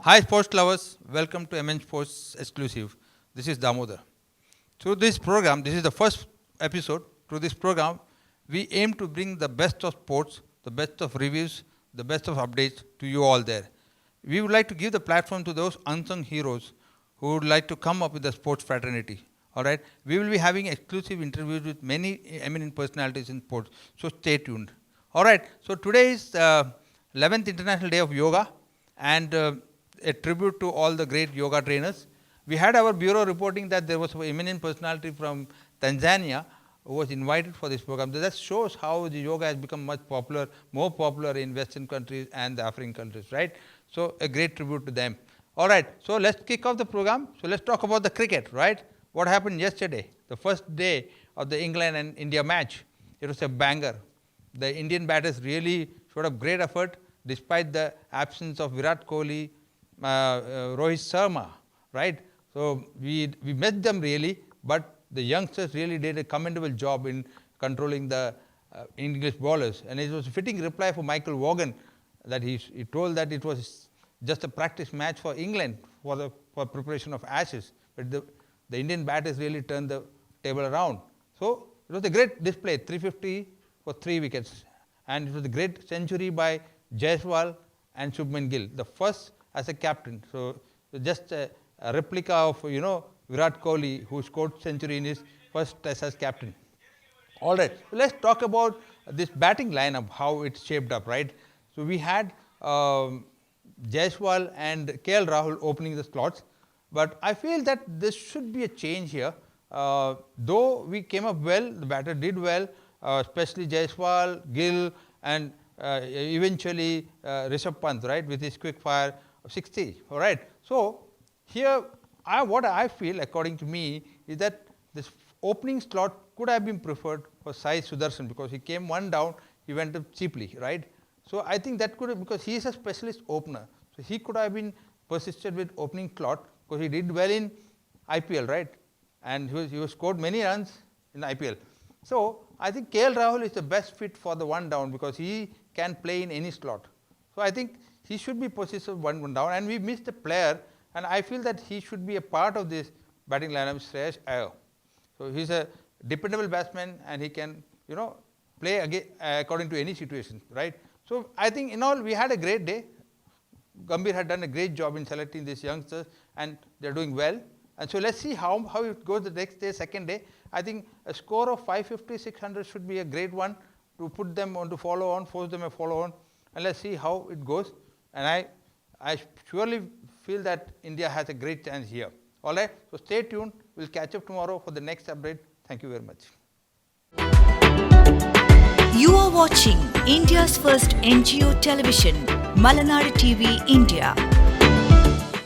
Hi sports lovers, welcome to MN Sports Exclusive. This is Damodar. Through this program, this is the first episode. Through this program, we aim to bring the best of sports, the best of reviews, the best of updates to you all there. We would like to give the platform to those unsung heroes who would like to come up with the sports fraternity. Alright, we will be having exclusive interviews with many eminent personalities in sports, so stay tuned. Alright, so today is 11th International Day of Yoga and a tribute to all the great yoga trainers. We had our bureau reporting that there was an eminent personality from Tanzania who was invited for this program. That shows how the yoga has become much popular, more popular in Western countries and the African countries, right? So a great tribute to them. All right, so let's kick off the program. So let's talk about the cricket, right? What happened yesterday, the first day of the England and India match? It was a banger. The Indian batters really showed up great effort despite the absence of Virat Kohli, Rohit Sharma, right? So we missed them really, but the youngsters really did a commendable job in controlling the English bowlers. And it was a fitting reply for Michael Vaughan that he told that it was just a practice match for England for preparation of Ashes. But the Indian batters really turned the table around. So it was a great display, 350 for 3 wickets. And it was a great century by Jaiswal and Shubman Gill, the first as a captain. So just a replica of Virat Kohli, who scored century in his first test as captain. All right, so let's talk about this batting lineup, how it's shaped up, right? So we had Jaiswal and KL Rahul opening the slots, but I feel that this should be a change here. Though we came up well, the batter did well, especially Jaiswal, Gill, and eventually Rishabh Pant, right, with his quick fire of 60. All right. So here, what I feel, according to me, is that this opening slot could have been preferred for Sai Sudarshan because he came one down, he went up cheaply, right? So I think that could have, because he is a specialist opener, so he could have been persisted with opening slot because he did well in IPL, right? And he was scored many runs in IPL. So I think KL Rahul is the best fit for the one down because he can play in any slot. So I think he should be positioned one down, and we missed a player, and I feel that he should be a part of this batting lineup, Shreyas Iyer. So he's a dependable batsman, and he can play again according to any situation, right? So I think in all we had a great day. Gambhir had done a great job in selecting these youngsters, and they're doing well. And so let's see how it goes the next day, second day. I think a score of 550, 600 should be a great one to put them on to follow on, force them to follow on, and let's see how it goes. And I surely feel that India has a great chance here. All right, so stay tuned. We'll catch up tomorrow for the next update. Thank you very much. You are watching India's first NGO television, MNTV India.